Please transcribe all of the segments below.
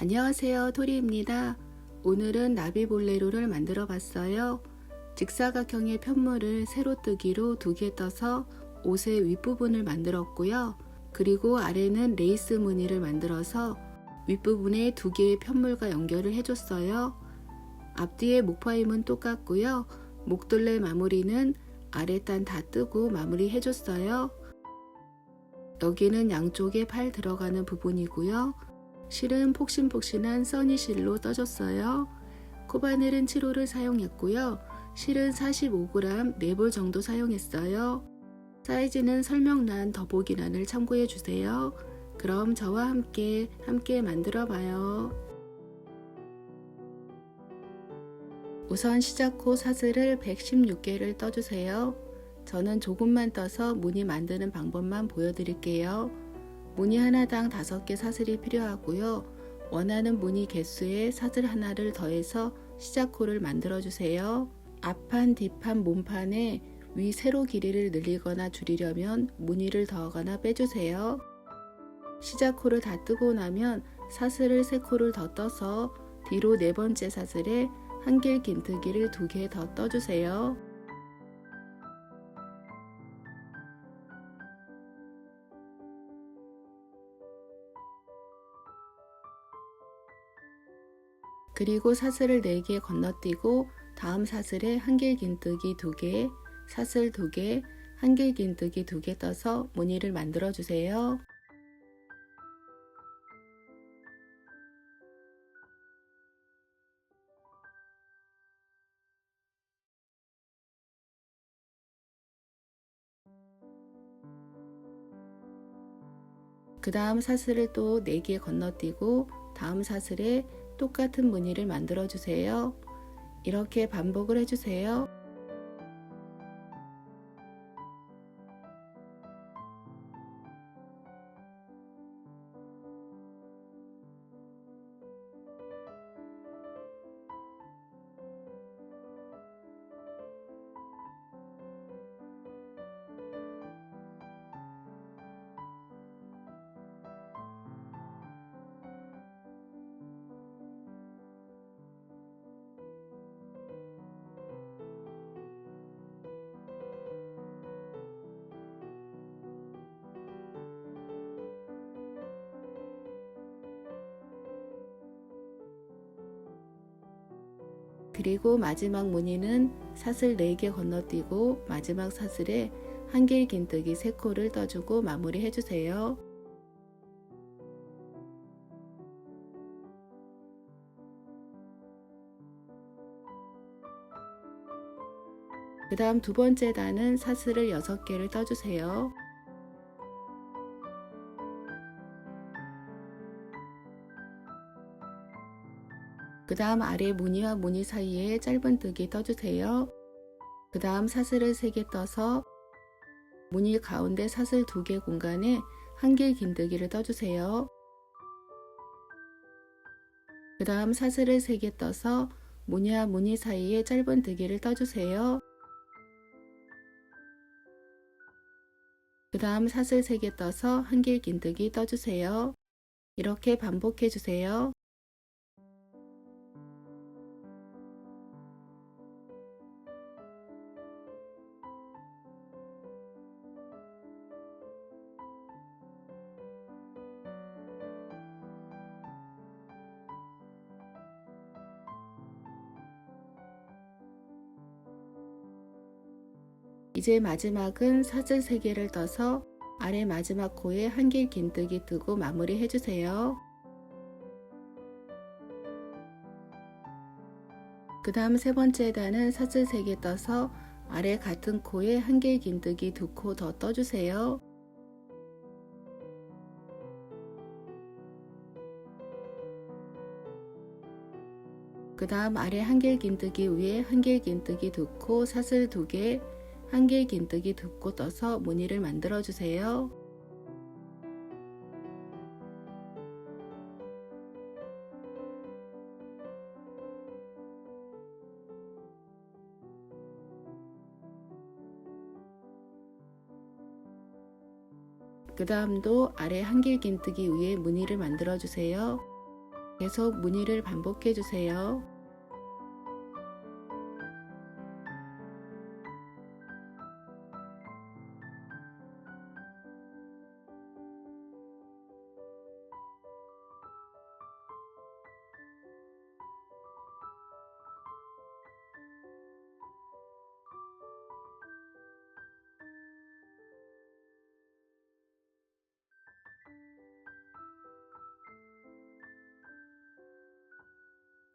안녕하세요, 토리입니다. 오늘은 나비볼레로를 만들어 봤어요. 직사각형의 편물을 세로뜨기로 2개 떠서 옷의 윗부분을 만들었고요. 그리고 아래는 레이스 무늬를 만들어서 윗부분에 2개의 편물과 연결을 해줬어요. 앞뒤의 목파임은 똑같고요. 목둘레 마무리는 아랫단 다 뜨고 마무리 해줬어요. 여기는 양쪽에 팔 들어가는 부분이고요. 실은 폭신폭신한 써니실로 떠줬어요. 코바늘은 7호를 사용했고요. 실은 45g 4볼 정도 사용했어요. 사이즈는 설명란 더보기란을 참고해주세요. 그럼 저와 함께 만들어 봐요. 우선 시작코 사슬을 116개를 떠주세요. 저는 조금만 떠서 무늬 만드는 방법만 보여드릴게요. 무늬 하나당 5개 사슬이 필요하고요. 원하는 무늬 개수에 사슬 하나를 더해서 시작코를 만들어주세요. 앞판, 뒷판, 몸판에 위 세로 길이를 늘리거나 줄이려면 무늬를 더하거나 빼주세요. 시작코를 다 뜨고 나면 사슬을 3코를 더 떠서 뒤로 4번째 사슬에 한길 긴뜨기를 2개 더 떠주세요. 그리고 사슬을 4개 건너뛰고 다음 사슬에 한길 긴뜨기 2개, 사슬 2개, 한길 긴뜨기 2개 떠서 무늬를 만들어 주세요. 그 다음 사슬을 또 4개 건너뛰고 다음 사슬에 똑같은 무늬를 만들어 주세요. 이렇게 반복을 해주세요. 그리고 마지막 무늬는 사슬 4개 건너뛰고 마지막 사슬에 한길 긴뜨기 3코를 떠주고 마무리 해주세요. 그 다음 2번째 단은 사슬을 6개를 떠주세요. 그 다음 아래 무늬와 무늬 사이에 짧은뜨기 떠주세요. 그 다음 사슬을 3개 떠서 무늬 가운데 사슬 2개 공간에 한길 긴뜨기를 떠주세요. 그 다음 사슬을 3개 떠서 무늬와 무늬 사이에 짧은뜨기를 떠주세요. 그 다음 사슬 3개 떠서 한길 긴뜨기 떠주세요. 이렇게 반복해 주세요. 이제 마지막은 사슬 3개를 떠서 아래 마지막 코에 한길 긴뜨기 뜨고 마무리 해주세요. 그 다음 3번째 단은 사슬 3개 떠서 아래 같은 코에 한길 긴뜨기 2코 더 떠주세요. 그 다음 아래 한길 긴뜨기 위에 한길 긴뜨기 2코, 사슬 2개, 한길 긴뜨기 2코 떠서 무늬를 만들어 주세요. 그 다음도 아래 한길 긴뜨기 위에 무늬를 만들어 주세요. 계속 무늬를 반복해 주세요.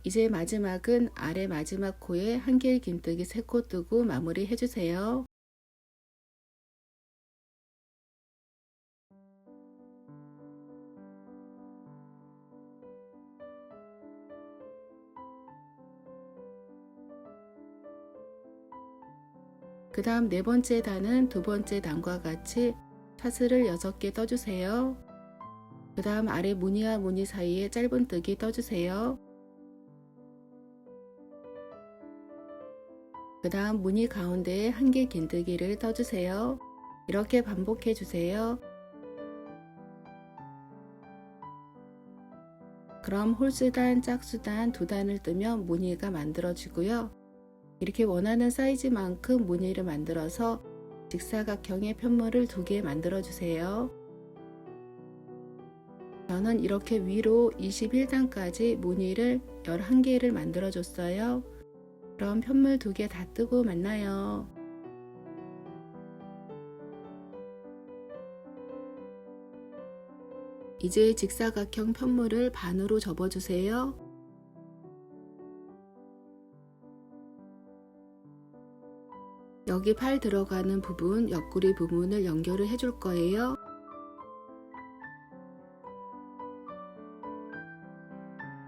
이제 마지막은 아래 마지막 코에 한길 긴뜨기 3코 뜨고 마무리 해주세요. 그 다음 네 번째 단은 두 번째 단과 같이 사슬을 6개 떠주세요. 그 다음 아래 무늬와 무늬 사이에 짧은뜨기 떠주세요. 그 다음 무늬 가운데에 한길 긴뜨기를 떠주세요. 이렇게 반복해 주세요. 그럼 홀수단, 짝수단 두 단을 뜨면 무늬가 만들어지고요. 이렇게 원하는 사이즈만큼 무늬를 만들어서 직사각형의 편물을 2개 만들어 주세요. 저는 이렇게 위로 21단까지 무늬를 11개를 만들어 줬어요. 그럼 편물 2개 다 뜨고 만나요. 이제 직사각형 편물을 반으로 접어주세요. 여기 팔 들어가는 부분, 옆구리 부분을 연결을 해줄 거예요.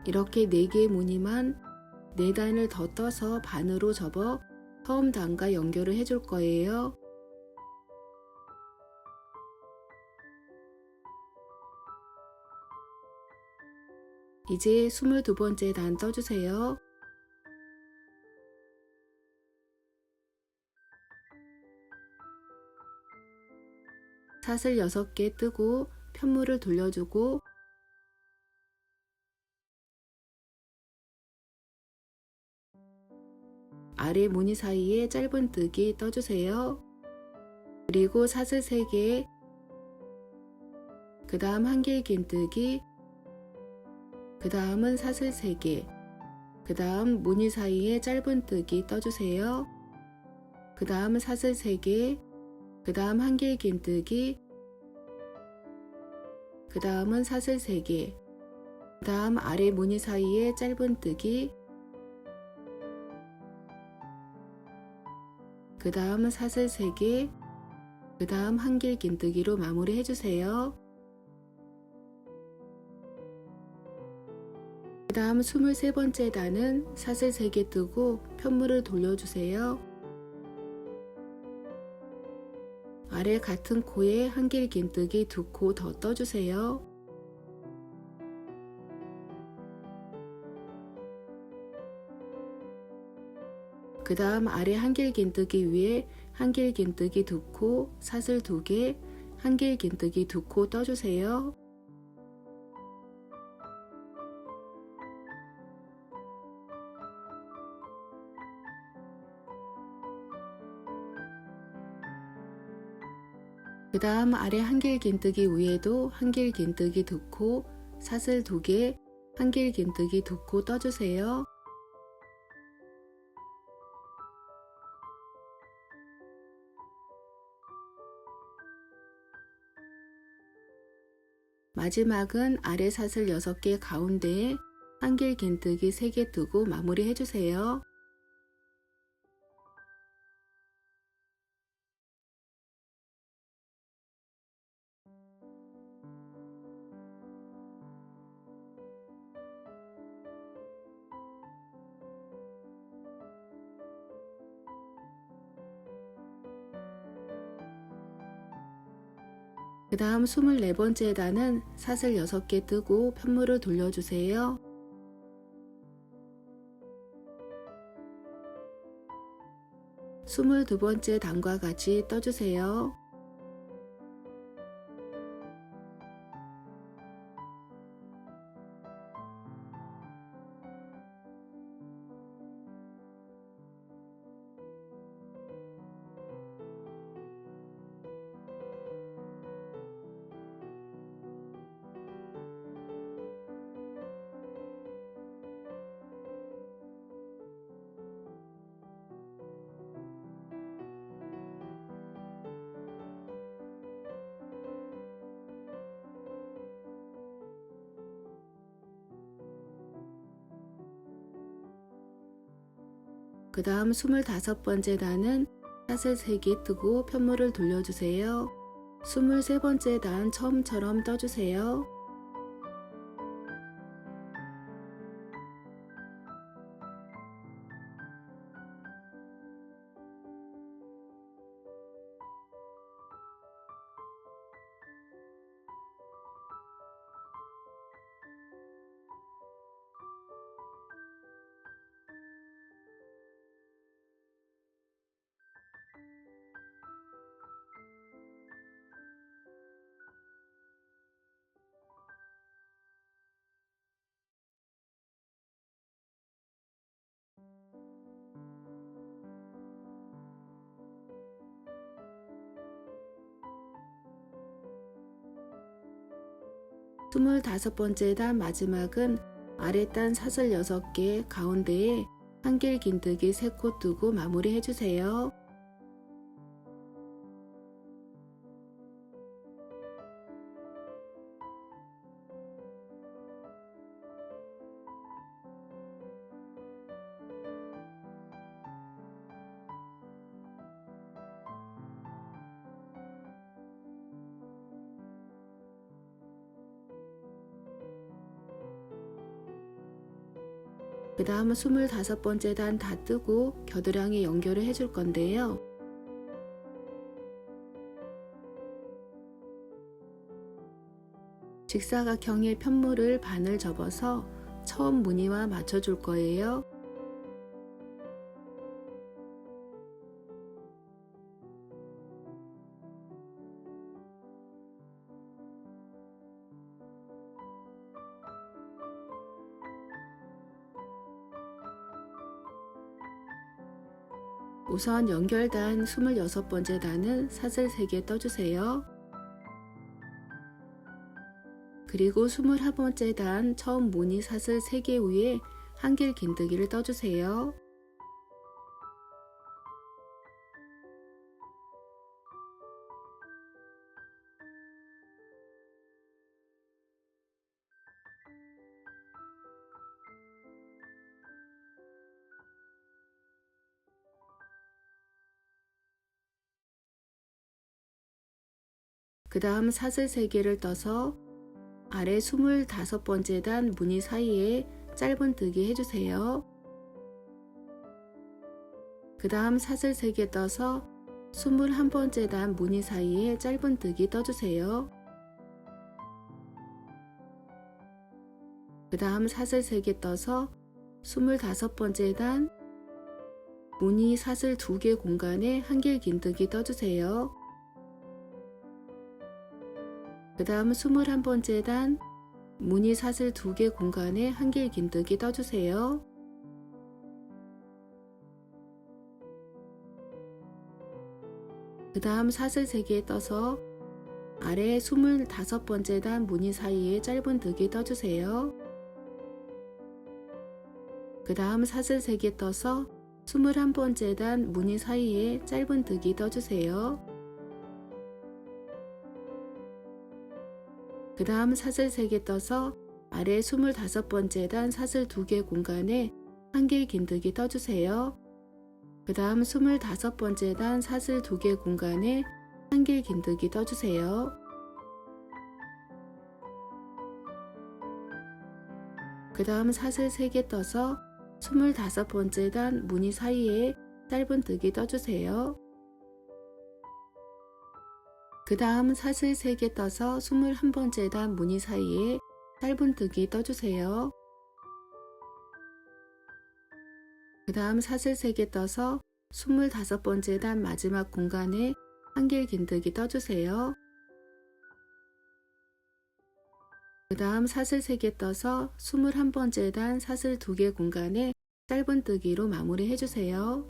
이렇게 4개의 무늬만 4단을 더 떠서 반으로 접어 처음 단과 연결을 해줄 거예요. 이제 22번째 단 떠주세요. 사슬 6개 뜨고 편물을 돌려주고 아래 무늬 사이에 짧은뜨기 떠주세요. 그리고 사슬 3개, 그 다음 한길 긴뜨기, 그 다음은 사슬 3개, 그 다음 무늬 사이에 짧은뜨기 떠주세요. 그 다음 사슬 3개, 그 다음 한길 긴뜨기, 그 다음은 사슬 3개, 그 다음 아래 무늬 사이에 짧은뜨기, 그 다음은 사슬 3개, 그 다음 한길 긴뜨기로 마무리 해주세요. 그 다음 23번째 단은 사슬 3개 뜨고 편물을 돌려주세요. 아래 같은 코에 한길 긴뜨기 2코 더 떠주세요. 그 다음 아래 한길 긴뜨기 위에 한길 긴뜨기 2코, 사슬 2개, 한길 긴뜨기 2코 떠주세요. 그 다음 아래 한길 긴뜨기 위에도 한길 긴뜨기 2코, 사슬 2개, 한길 긴뜨기 2코 떠주세요. 마지막은 아래 사슬 6개 가운데에 한길 긴뜨기 3개 뜨고 마무리 해주세요. 그 다음 24번째 단은 사슬 6개 뜨고 편물을 돌려주세요. 스물두 번째 단과 같이 떠주세요. 그 다음 25번째 단은 샷을 3개 뜨고 편물을 돌려주세요. 23번째 단 처음처럼 떠주세요. 스물다섯 번째 단 마지막은 아랫단 사슬 6개 가운데에 한길 긴뜨기 3코 뜨고 마무리 해주세요. 그 다음은 25번째 단 다 뜨고 겨드랑이 연결을 해줄 건데요. 직사각형의 편물을 반을 접어서 처음 무늬와 맞춰줄 거예요. 우선 연결단 26번째 단은 사슬 3개 떠주세요. 그리고 21번째 단 처음 무늬 사슬 3개 위에 한길 긴뜨기를 떠주세요. 그 다음 사슬 3개를 떠서 아래 25번째 단 무늬 사이에 짧은뜨기 해주세요. 그 다음 사슬 3개 떠서 21번째 단 무늬 사이에 짧은뜨기 떠주세요. 그 다음 사슬 3개 떠서 25번째 단 무늬 사슬 2개 공간에 한길 긴뜨기 떠주세요. 그 다음 21번째 단 무늬 사슬 2개 공간에 한길 긴뜨기 떠주세요. 그 다음 사슬 3개 떠서 아래 25번째 단 무늬 사이에 짧은뜨기 떠주세요. 그 다음 사슬 3개 떠서 21번째 단 무늬 사이에 짧은뜨기 떠주세요. 그 다음 사슬 3개 떠서 아래 25번째 단 사슬 2개 공간에 한길 긴뜨기 떠주세요. 그 다음 25번째 단 사슬 2개 공간에 한길 긴뜨기 떠주세요. 그 다음 사슬 3개 떠서 25번째 단 무늬 사이에 짧은뜨기 떠주세요. 그 다음 사슬 3개 떠서 21번째 단 무늬 사이에 짧은뜨기 떠주세요. 그 다음 사슬 3개 떠서 25번째 단 마지막 공간에 한길 긴뜨기 떠주세요. 그 다음 사슬 3개 떠서 21번째 단 사슬 2개 공간에 짧은뜨기로 마무리 해주세요.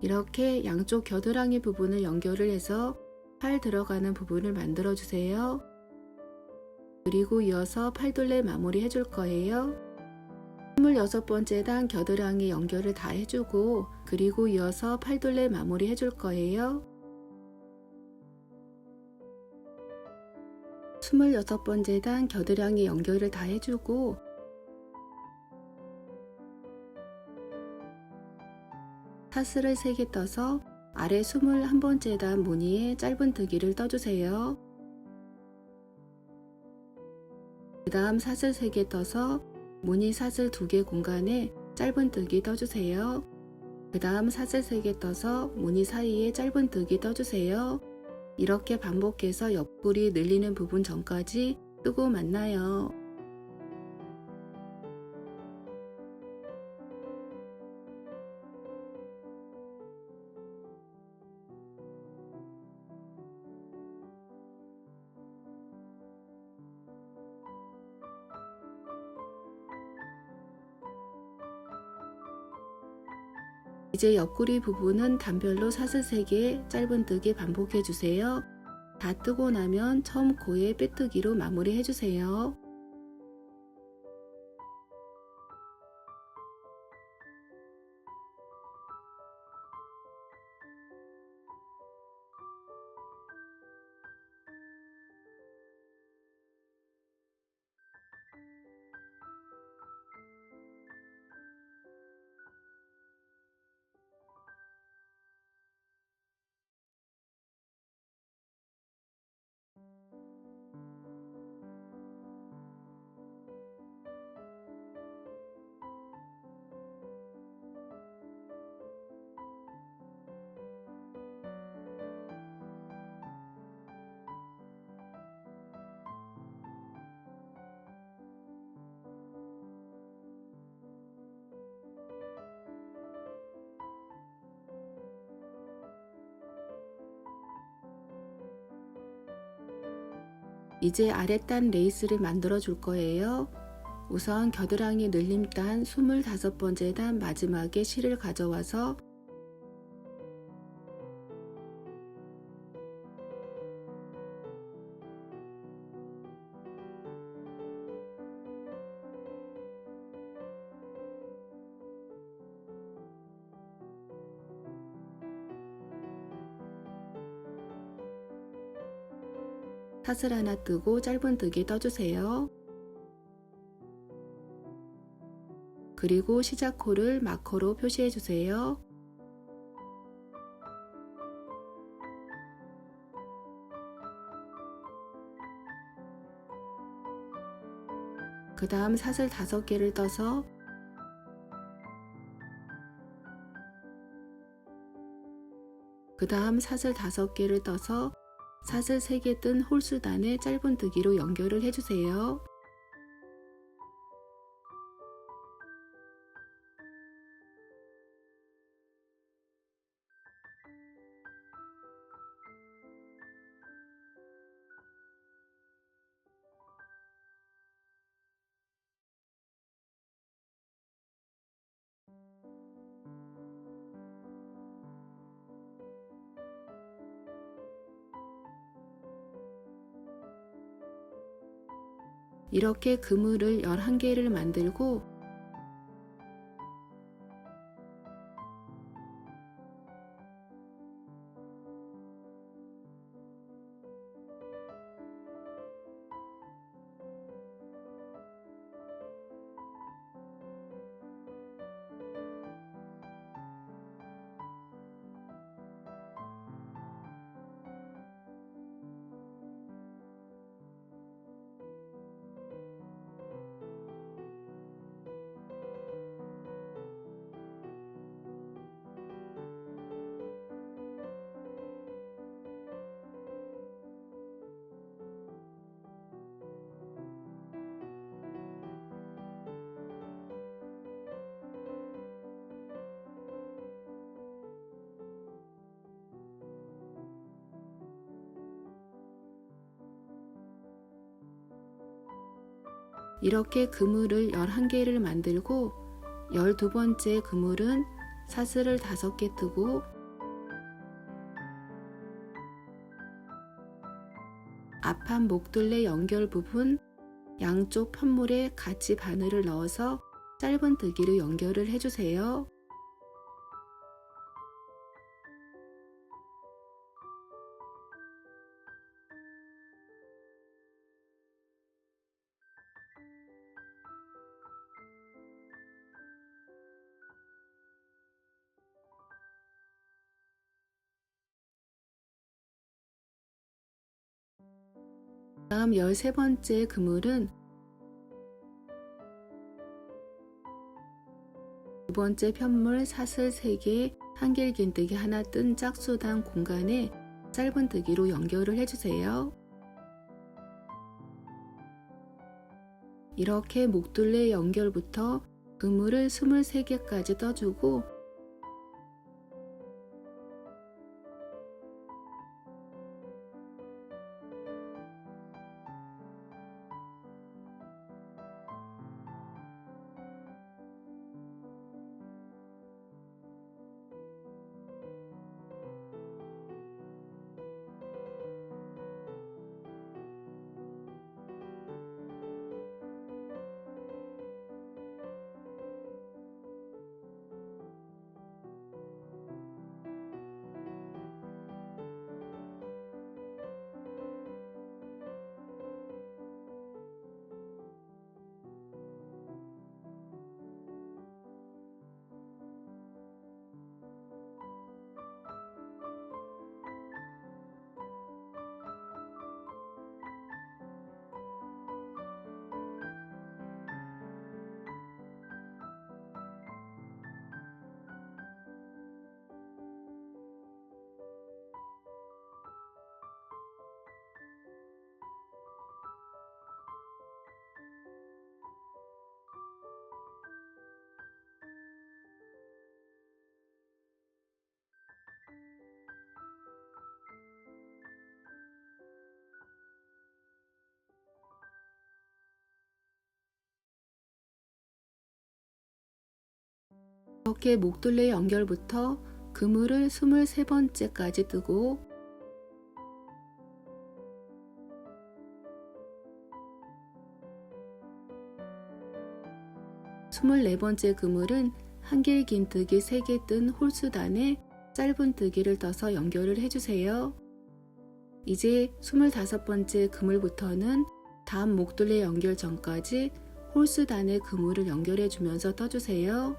이렇게 양쪽 겨드랑이 부분을 연결을 해서 팔 들어가는 부분을 만들어 주세요. 그리고 이어서 팔둘레 마무리 해줄 거예요. 26번째 단 겨드랑이 연결을 다 해주고 그리고 이어서 팔둘레 마무리 해줄 거예요. 26번째 단 겨드랑이 연결을 다 해주고 사슬을 3개 떠서 아래 21번째 단 무늬에 짧은뜨기를 떠주세요. 그 다음 사슬 3개 떠서 무늬 사슬 2개 공간에 짧은뜨기 떠주세요. 그 다음 사슬 3개 떠서 무늬 사이에 짧은뜨기 떠주세요. 이렇게 반복해서 옆구리 늘리는 부분 전까지 뜨고 만나요. 이제 옆구리 부분은 단별로 사슬 3개 짧은뜨기 반복해주세요. 다 뜨고 나면 처음 코에 빼뜨기로 마무리해주세요. 이제 아랫단 레이스를 만들어 줄 거예요. 우선 겨드랑이 늘림단 25번째 단 마지막에 실을 가져와서 사슬 하나 뜨고 짧은뜨기 떠주세요. 그리고 시작코를 마커로 표시해 주세요. 그 다음 사슬 5개를 떠서 그 다음 사슬 5개를 떠서 사슬 3개 뜬 홀수단에 짧은뜨기로 연결을 해주세요. 이렇게 그물을 11개를 만들고 이렇게 그물을 11개를 만들고 12번째 그물은 사슬을 5개 뜨고 앞판 목둘레 연결 부분 양쪽 편물에 같이 바늘을 넣어서 짧은뜨기로 연결을 해주세요. 다음 13번째 그물은 두 번째 편물 사슬 3개, 한길긴뜨기 하나 뜬 짝수단 공간에 짧은뜨기로 연결을 해주세요. 이렇게 목둘레 연결부터 그물을 23개까지 떠주고 이렇게 목둘레 연결부터 그물을 23번째까지 뜨고 24번째 그물은 한길긴뜨기 3개 뜬 홀수단에 짧은뜨기를 떠서 연결을 해주세요. 이제 25번째 그물부터는 다음 목둘레 연결 전까지 홀수단에 그물을 연결해 주면서 떠주세요.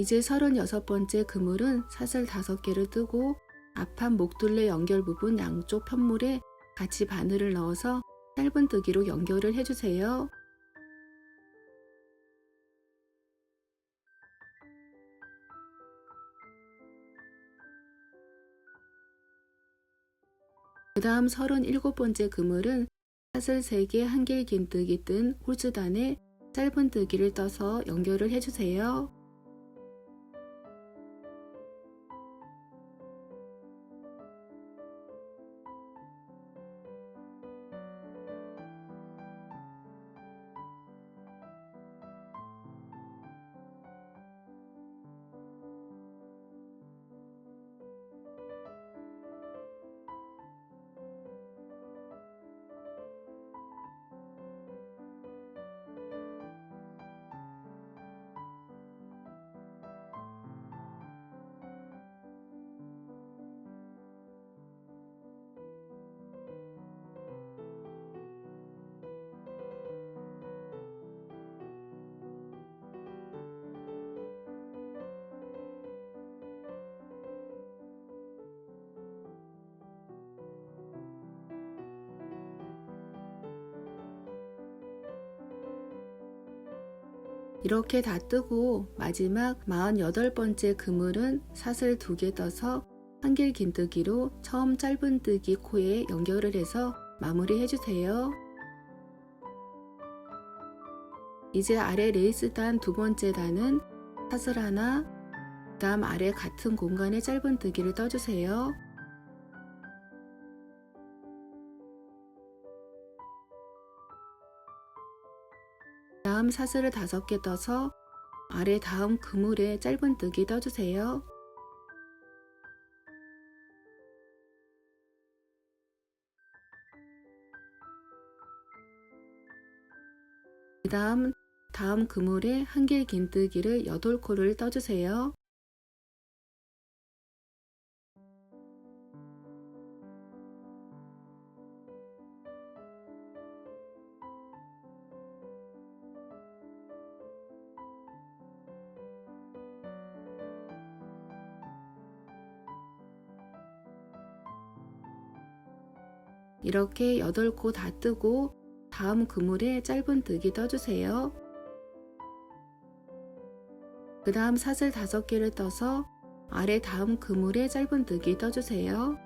이제 36번째 그물은 사슬 5개를 뜨고 앞판 목둘레 연결 부분 양쪽 편물에 같이 바늘을 넣어서 짧은뜨기로 연결을 해주세요. 그 다음 37번째 그물은 사슬 3개 한길긴뜨기 뜬 홀수단에 짧은뜨기를 떠서 연결을 해주세요. 이렇게 다 뜨고 마지막 48번째 그물은 사슬 2개 떠서 한길긴뜨기로 처음 짧은뜨기 코에 연결을 해서 마무리 해주세요. 이제 아래 레이스 단 두 번째 단은 사슬 하나, 그 다음 아래 같은 공간에 짧은뜨기를 떠주세요. 다음 사슬을 5개 떠서 아래 다음 그물에 짧은뜨기 떠주세요. 그 다음 그물에 한길 긴뜨기를 8코를 떠주세요. 이렇게 8코 다 뜨고 다음 그물에 짧은뜨기 떠주세요. 그 다음 사슬 5개를 떠서 아래 다음 그물에 짧은뜨기 떠주세요.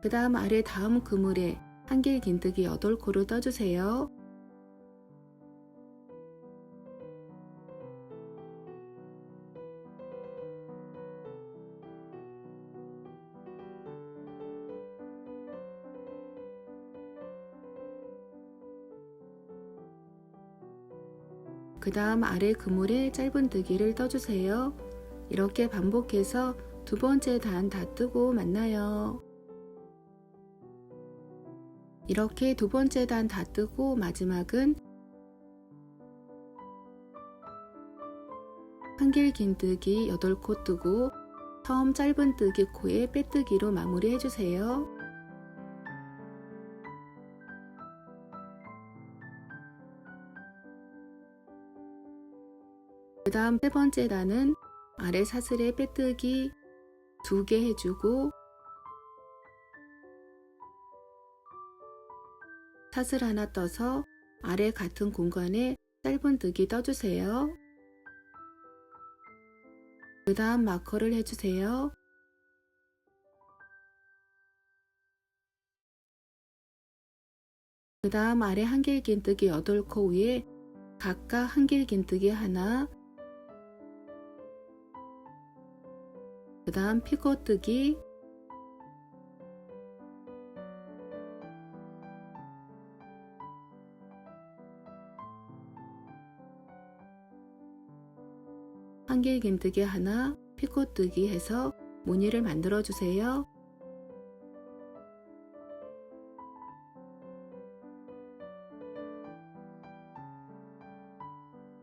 그 다음 아래 다음 그물에 한길 긴뜨기 8코를 떠주세요. 그 다음 아래 그물에 짧은뜨기를 떠주세요. 이렇게 반복해서 두 번째 단 다 뜨고 만나요. 이렇게 두 번째 단 다 뜨고 마지막은 한길 긴뜨기 8코 뜨고 처음 짧은뜨기 코에 빼뜨기로 마무리 해주세요. 그 다음 세 번째 단은 아래 사슬에 빼뜨기 2개 해주고 사슬 하나 떠서 아래 같은 공간에 짧은뜨기 떠주세요. 그 다음 마커를 해주세요. 그 다음 아래 한길 긴뜨기 8코 위에 각각 한길 긴뜨기 하나, 그 다음 피코뜨기, 한길 긴뜨기 하나, 피코뜨기 해서 무늬를 만들어 주세요.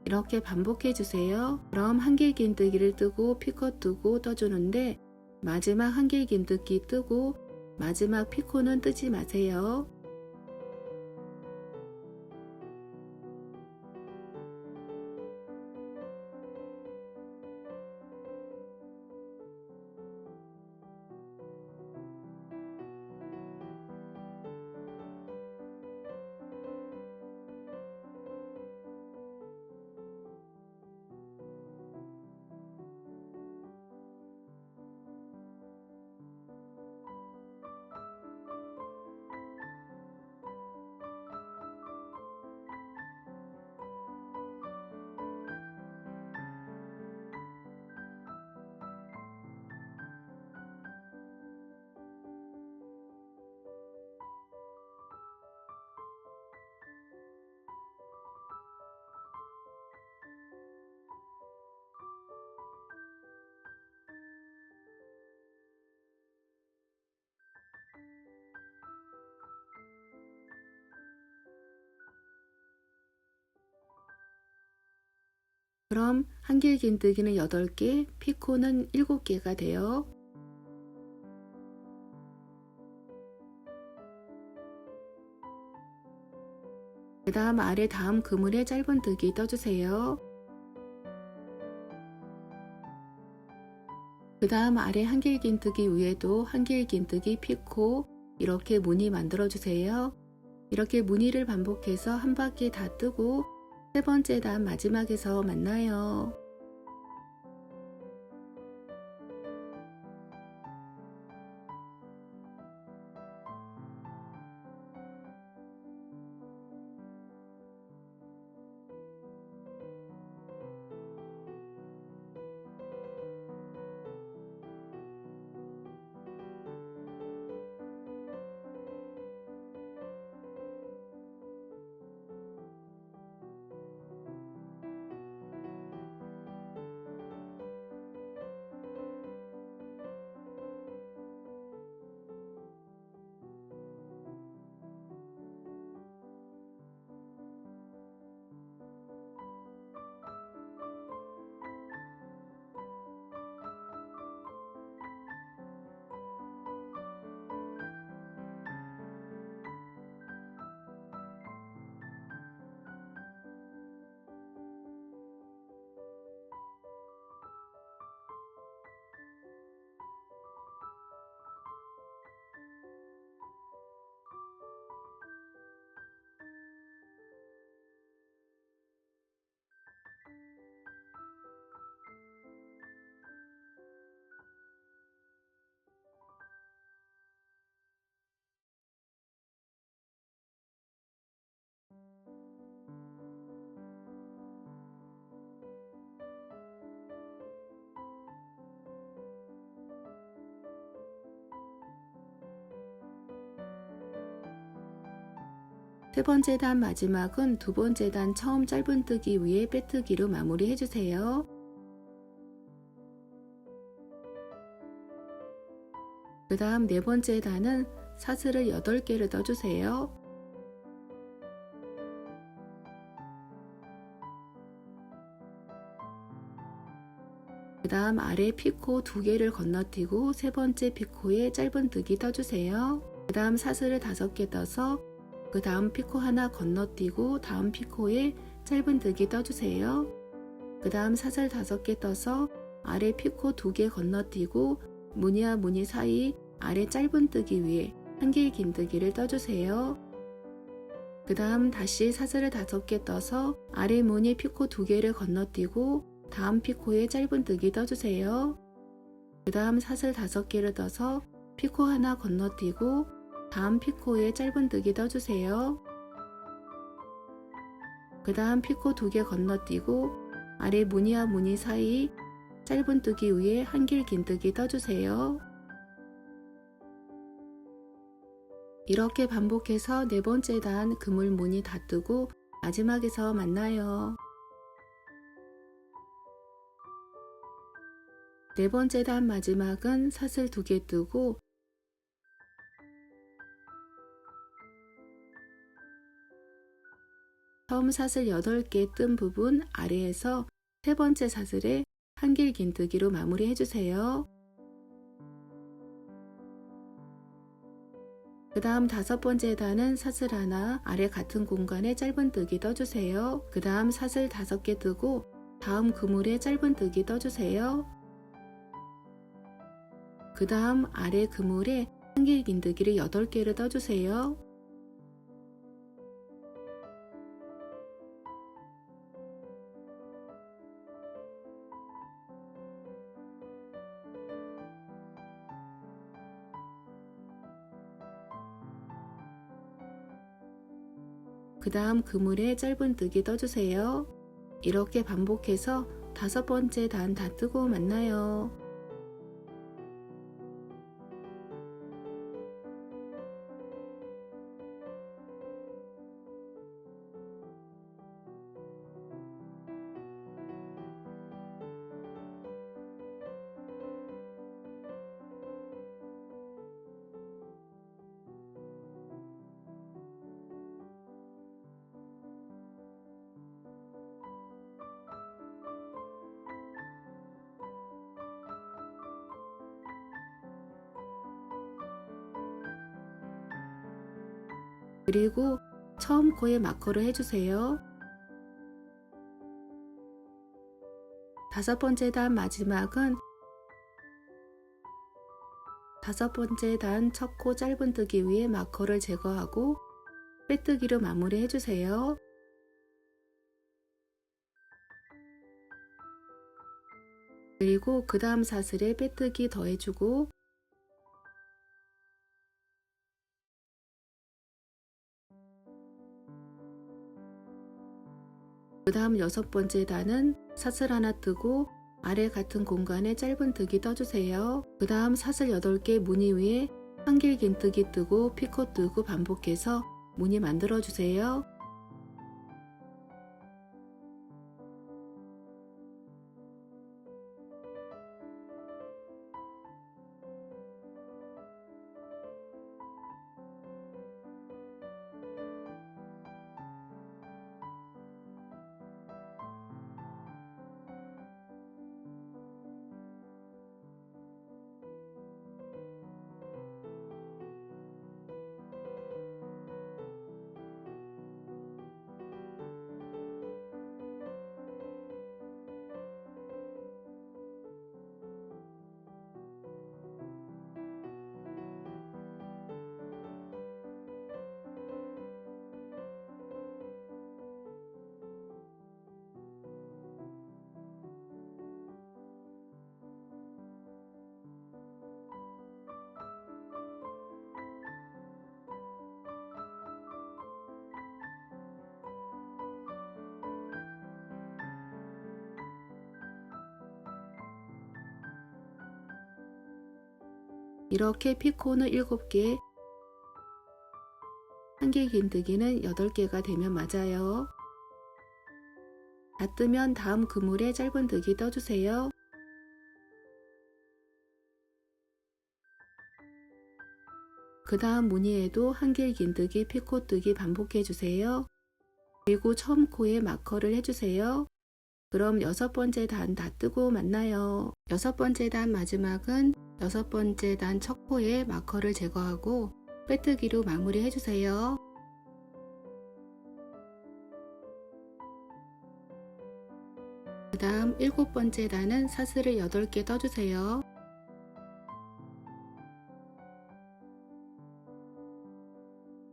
이렇게 반복해 주세요. 그럼 한길 긴뜨기를 뜨고 피코 뜨고 떠주는데 마지막 한길 긴뜨기 뜨고 마지막 피코는 뜨지 마세요. 그럼 한길 긴뜨기는 8개, 피코는 7개가 돼요. 그 다음 아래 다음 그물에 짧은뜨기 떠주세요. 그 다음 아래 한길 긴뜨기 위에도 한길 긴뜨기 피코 이렇게 무늬 만들어 주세요. 이렇게 무늬를 반복해서 한 바퀴 다 뜨고 세 번째 단 마지막에서 만나요. 세 번째 단 마지막은 두 번째 단 처음 짧은뜨기 위에 빼뜨기로 마무리 해주세요. 그 다음 네 번째 단은 사슬을 8개를 떠주세요. 그 다음 아래 피코 2개를 건너뛰고 세 번째 피코에 짧은뜨기 떠주세요. 그 다음 사슬을 5개 떠서 그 다음 피코 하나 건너뛰고 다음 피코에 짧은뜨기 떠주세요. 그 다음 사슬 5개 떠서 아래 피코 2개 건너뛰고 무늬와 무늬 사이 아래 짧은뜨기 위에 한 개의 긴뜨기를 떠주세요. 그 다음 다시 사슬을 5개 떠서 아래 무늬 피코 2개를 건너뛰고 다음 피코에 짧은뜨기 떠주세요. 그 다음 사슬 5개를 떠서 피코 하나 건너뛰고 다음 피코에 짧은뜨기 떠주세요. 그 다음 피코 2개 건너뛰고 아래 무늬와 무늬 사이 짧은뜨기 위에 한 길 긴뜨기 떠주세요. 이렇게 반복해서 네 번째 단 그물 무늬 다 뜨고 마지막에서 만나요. 네 번째 단 마지막은 사슬 2개 뜨고 처음 사슬 8개 뜬 부분 아래에서 세 번째 사슬에 한 길 긴뜨기로 마무리 해주세요. 그 다음 5번째 단은 사슬 하나 아래 같은 공간에 짧은뜨기 떠주세요. 그 다음 사슬 5개 뜨고 다음 그물에 짧은뜨기 떠주세요. 그 다음 아래 그물에 한 길 긴뜨기를 8개를 떠주세요. 그 다음 그물에 짧은뜨기 떠주세요. 이렇게 반복해서 5번째 단 다 뜨고 만나요. 그리고 처음 코에 마커를 해주세요. 5번째 단 마지막은 5번째 단 첫 코 짧은뜨기 위에 마커를 제거하고 빼뜨기로 마무리 해주세요. 그리고 그 다음 사슬에 빼뜨기 더해주고 그 다음 6번째 단은 사슬 하나 뜨고 아래 같은 공간에 짧은뜨기 떠주세요. 그 다음 사슬 8개 무늬 위에 한 길 긴뜨기 뜨고 피코 뜨고 반복해서 무늬 만들어 주세요. 이렇게 피코는 7개, 한길 긴뜨기는 8개가 되면 맞아요. 다 뜨면 다음 그물에 짧은뜨기 떠주세요. 그 다음 무늬에도 한길 긴뜨기, 피코뜨기 반복해주세요. 그리고 처음 코에 마커를 해주세요. 그럼 6번째 단 다 뜨고 만나요. 6번째 단 마지막은 6번째 단 첫 코에 마커를 제거하고 빼뜨기로 마무리 해주세요. 그 다음 7번째 단은 사슬을 8개 떠주세요.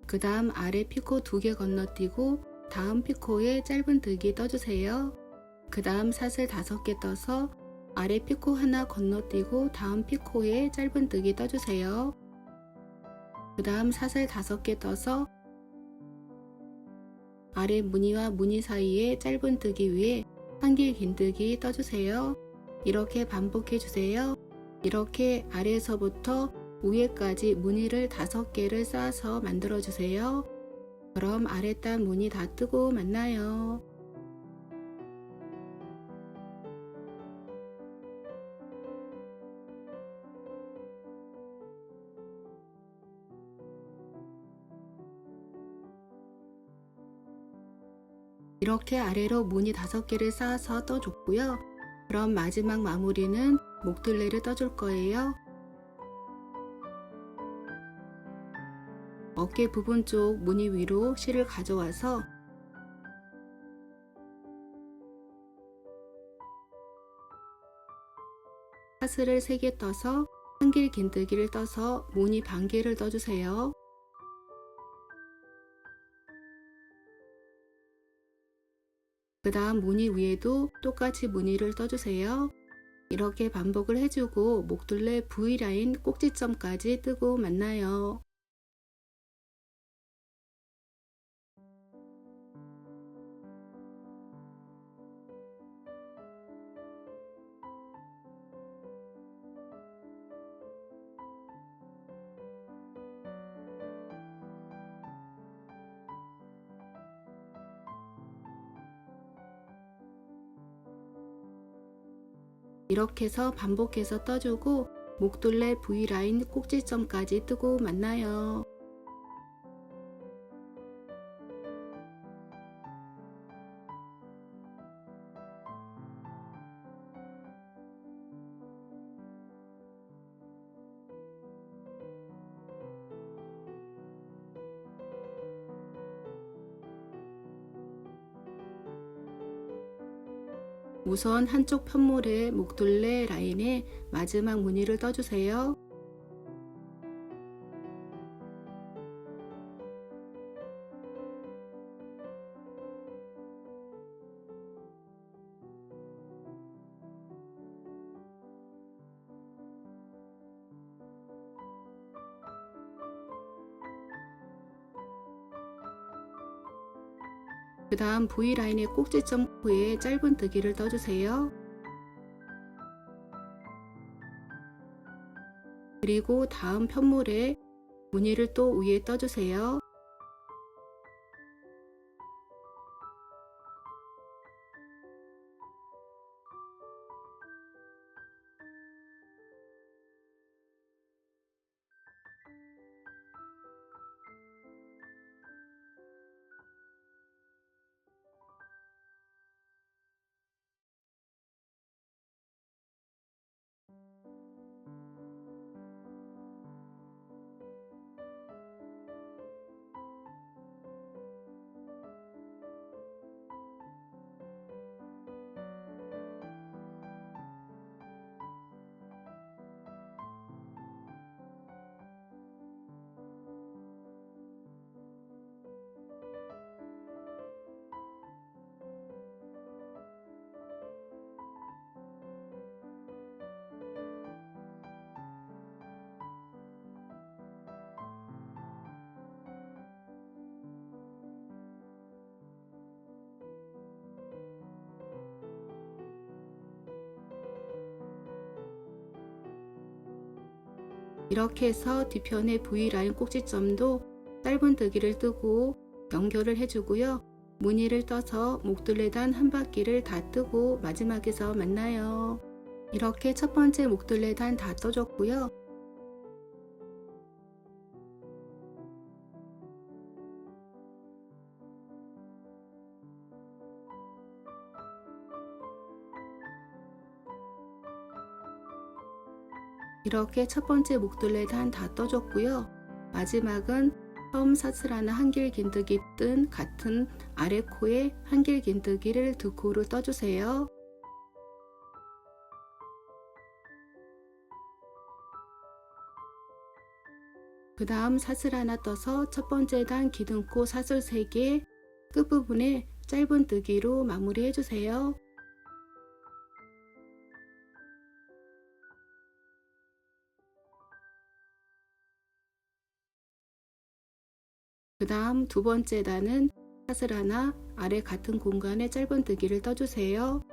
그 다음 아래 피코 2개 건너뛰고 다음 피코에 짧은뜨기 떠주세요. 그 다음 사슬 5개 떠서 아래 피코 하나 건너뛰고 다음 피코에 짧은뜨기 떠주세요. 그 다음 사슬 5개 떠서 아래 무늬와 무늬 사이에 짧은뜨기 위에 한길 긴뜨기 떠주세요. 이렇게 반복해주세요. 이렇게 아래에서부터 위에까지 무늬를 5개를 쌓아서 만들어주세요. 그럼 아랫단 무늬 다 뜨고 만나요. 이렇게 아래로 무늬 5개를 쌓아서 떠줬고요. 그럼 마지막 마무리는 목둘레를 떠줄 거예요. 어깨 부분 쪽 무늬 위로 실을 가져와서 사슬을 3개 떠서 한길 긴뜨기를 떠서 무늬 반개를 떠주세요. 그 다음 무늬 위에도 똑같이 무늬를 떠주세요. 이렇게 반복을 해주고 목둘레 V라인 꼭지점까지 뜨고 만나요. 이렇게 해서 반복해서 떠주고 목둘레 V라인 꼭지점까지 뜨고 만나요. 우선 한쪽 편물의 목둘레 라인에 마지막 무늬를 떠주세요. 그 다음 V라인의 꼭지점 코에 짧은뜨기를 떠주세요. 그리고 다음 편물에 무늬를 또 위에 떠주세요. 이렇게 해서 뒤편의 V라인 꼭지점도 짧은뜨기를 뜨고 연결을 해주고요. 무늬를 떠서 목둘레단 한 바퀴를 다 뜨고 마지막에서 만나요. 이렇게 첫 번째 목둘레단 다 떠줬고요. 이렇게 첫 번째 목둘레단 다 떠줬고요. 마지막은 처음 사슬하나 한길긴뜨기 뜬 같은 아래 코에 한길긴뜨기를 두 코로 떠주세요. 그 다음 사슬 하나 떠서 첫 번째 단 기둥코 사슬 3개 끝부분에 짧은뜨기로 마무리 해주세요. 그 다음 두 번째 단은 사슬 하나 아래 같은 공간에 짧은뜨기를 떠주세요.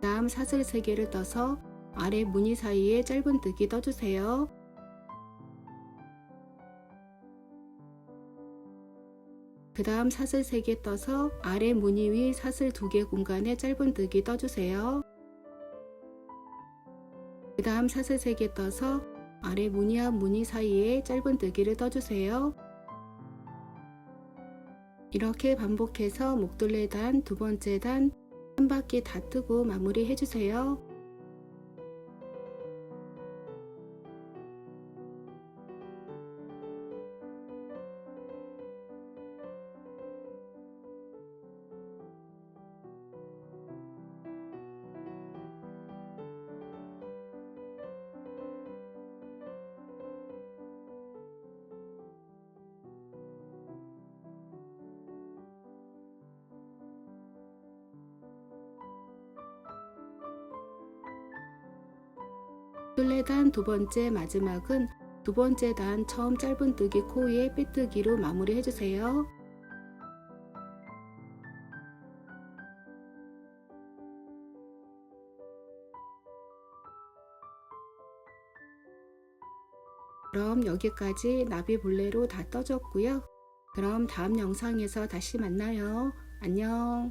그 다음 사슬 3개를 떠서 아래 무늬 사이에 짧은뜨기 떠주세요. 그 다음 사슬 3개 떠서 아래 무늬 위 사슬 2개 공간에 짧은뜨기 떠주세요. 그 다음 사슬 3개 떠서 아래 무늬와 무늬 사이에 짧은뜨기를 떠주세요. 이렇게 반복해서 목둘레단 두 번째 단 한 바퀴 다 뜨고 마무리 해주세요. 둘레단 두 번째 마지막은 두 번째 단 처음 짧은뜨기 코 위에 빼뜨기로 마무리 해주세요. 그럼 여기까지 나비볼레로 다 떠졌고요. 그럼 다음 영상에서 다시 만나요. 안녕.